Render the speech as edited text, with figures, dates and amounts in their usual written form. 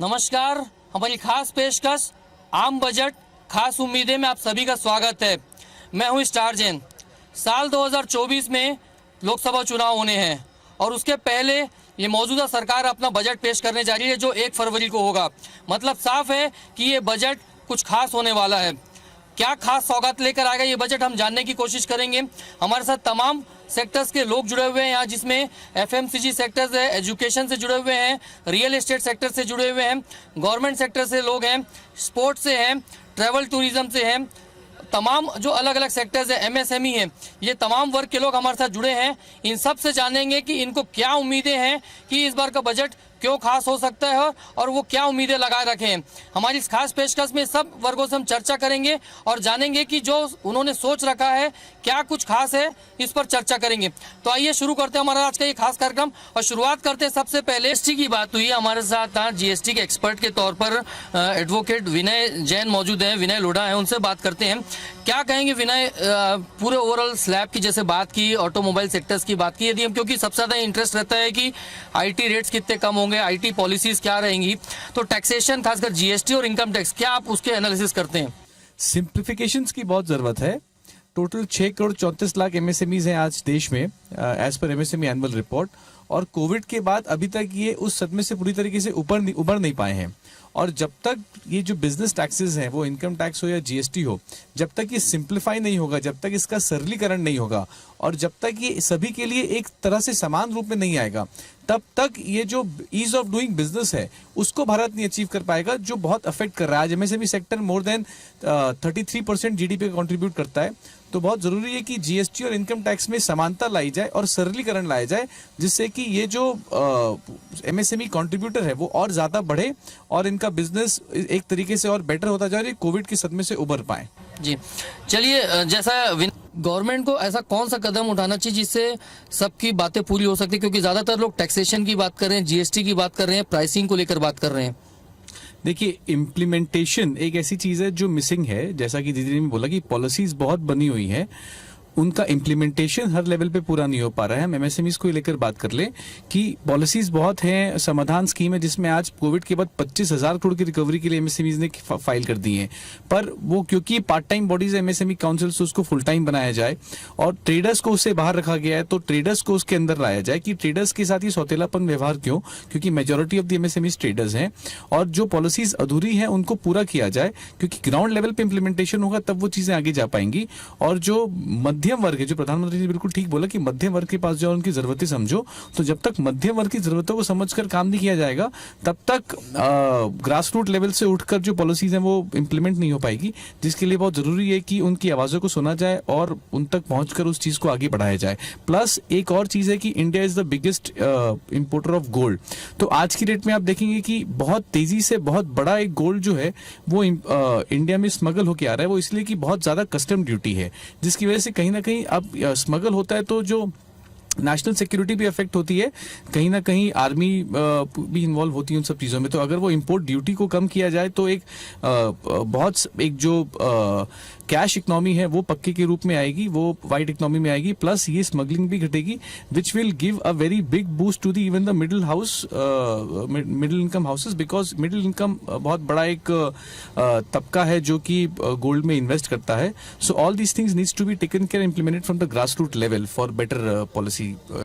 नमस्कार, हमारी खास पेशकश आम बजट खास उम्मीदें में आप सभी का स्वागत है। मैं हूं स्टार जैन। साल 2024 में लोकसभा चुनाव होने हैं और उसके पहले ये मौजूदा सरकार अपना बजट पेश करने जा रही है जो 1 फरवरी को होगा। मतलब साफ है कि ये बजट कुछ खास होने वाला है। क्या खास सौगात लेकर आएगा ये बजट, हम जानने की कोशिश करेंगे। हमारे साथ तमाम सेक्टर्स के लोग जुड़े हुए हैं यहाँ, जिसमें एफएमसीजी सेक्टर्स है, एजुकेशन से जुड़े हुए हैं, रियल एस्टेट सेक्टर से जुड़े हुए हैं, गवर्नमेंट सेक्टर से लोग हैं, स्पोर्ट्स से हैं, ट्रैवल टूरिज्म से हैं, तमाम जो अलग अलग सेक्टर्स है, एमएसएमई है, ये तमाम वर्ग के लोग हमारे साथ जुड़े हैं। इन सब से जानेंगे कि इनको क्या उम्मीदें हैं कि इस बार का बजट क्यों खास हो सकता है और वो क्या उम्मीदें लगाए रखे हैं। हमारी इस खास पेशकश में सब वर्गों से हम चर्चा करेंगे और जानेंगे कि जो उन्होंने सोच रखा है क्या कुछ खास है, इस पर चर्चा करेंगे। तो आइए शुरू करते हैं हमारा आज का ये खास कार्यक्रम और शुरुआत करते हैं सबसे पहले जीएसटी की बात हुई। हमारे साथ आज जीएसटी के एक्सपर्ट के तौर पर एडवोकेट विनय जैन मौजूद है, विनय लोढ़ा है, उनसे बात करते हैं। क्या कहेंगे विनय, पूरे ओवरऑल स्लैब की जैसे बात की, ऑटोमोबाइल सेक्टर्स की बात की, यदि हम, क्योंकि सबसे ज्यादा इंटरेस्ट रहता है कि आईटी रेट्स कितने कम होंगे, आईटी पॉलिसीज क्या रहेंगी, तो टैक्सेशन खासकर जीएसटी और इनकम टैक्स, क्या आप उसके एनालिसिस करते हैं? सिंप्लीफिकेशंस की बहुत जरूरत है। टोटल 6 करोड़ 34 लाख एमएसएमईज हैं आज देश में एज पर एमएसएमई एनुअल रिपोर्ट, और कोविड के बाद अभी तक ये उस सदमे से पूरी तरीके से उबर नहीं पाए हैं। और जब तक ये जो बिजनेस टैक्सेस हैं, वो इनकम टैक्स हो या जीएसटी हो, जब तक ये सिंप्लीफाई नहीं होगा, जब तक इसका सरलीकरण नहीं होगा और जब तक ये सभी के लिए एक तरह से समान रूप में नहीं आएगा, तब तक ये जो ईज ऑफ डूइंग बिजनेस है उसको भारत नहीं अचीव कर पाएगा, जो बहुत अफेक्ट कर रहा है। आज MSME sector more than 33% GDP का कंट्रीब्यूट करता है। तो बहुत जरूरी है कि जीएसटी और इनकम टैक्स में समानता लाई जाए और सरलीकरण लाया जाए, जिससे कि ये जो एमएसएमई कंट्रीब्यूटर है वो और ज्यादा बढ़े और इनका बिजनेस एक तरीके से और बेटर होता जाए, कोविड के सदमे से उबर पाए। जी चलिए, जैसा गवर्नमेंट को ऐसा कौन सा कदम उठाना चाहिए जिससे सबकी बातें पूरी हो सकती है, क्योंकि ज्यादातर लोग टैक्सेशन की बात कर रहे हैं, जीएसटी की बात कर रहे हैं, प्राइसिंग को लेकर बात कर रहे हैं। देखिए, इम्प्लीमेंटेशन एक ऐसी चीज है जो मिसिंग है। जैसा कि दीदी ने बोला कि पॉलिसीज बहुत बनी हुई है, उनका इम्प्लीमेंटेशन हर लेवल पे पूरा नहीं हो पा रहा है। हम एमएसएमईज को लेकर बात कर ले कि पॉलिसीज बहुत हैं, समाधान स्कीम है जिसमें आज कोविड के बाद 25,000 करोड़ की रिकवरी के लिए एमएसएमईज ने फाइल कर दी है, पर वो क्योंकि पार्ट टाइम बॉडीज है एमएसएमई काउंसिल, से उसको फुल टाइम बनाया जाए और ट्रेडर्स को उससे बाहर रखा गया है, तो ट्रेडर्स को उसके अंदर लाया जाए कि ट्रेडर्स के साथ ही सौतेलापन व्यवहार क्यों, क्योंकि majority of the MSMEs traders हैं। और जो पॉलिसीज अधूरी हैं उनको पूरा किया जाए, क्योंकि ग्राउंड लेवल पे इंप्लीमेंटेशन होगा तब वो चीजें आगे जा पाएंगी। और जो मध्यम वर्ग है, जो प्रधानमंत्री ने बिल्कुल ठीक बोला कि मध्यम वर्ग के पास जाओ, उनकी जरूरतें समझो, तो जब तक मध्यम वर्ग की जरूरतों को समझकर काम नहीं किया जाएगा तब तक ग्रास रूट लेवल से उठकर जो पॉलिसीज हैं वो इंप्लीमेंट नहीं हो पाएगी, जिसके लिए बहुत जरूरी है कि उनकी आवाजों को सुना जाए और उन तक पहुंचकर उस चीज को आगे बढ़ाया जाए। प्लस एक और चीज है कि India is the biggest importer of gold, तो आज की डेट में आप देखेंगे कि बहुत तेजी से बहुत बड़ा एक गोल्ड जो है वो इंडिया में स्मगल होकर आ रहा है। वो इसलिए कि बहुत ज्यादा कस्टम ड्यूटी है, जिसकी वजह से कहीं ना कहीं अब स्मगल होता है, तो जो नेशनल सिक्योरिटी भी अफेक्ट होती है, कहीं ना कहीं आर्मी भी इन्वॉल्व होती है उन सब चीज़ों में। तो अगर वो इंपोर्ट ड्यूटी को कम किया जाए तो एक जो कैश इकोनॉमी है वो पक्के के रूप में आएगी, वो वाइट इकोनॉमी में आएगी, प्लस ये स्मगलिंग भी घटेगी, which will give a very big boost to the even the middle income houses, because middle income बहुत बड़ा एक तबका है जो कि गोल्ड में इन्वेस्ट करता है। So all these things needs to be taken care, implemented from the grass root level for better policy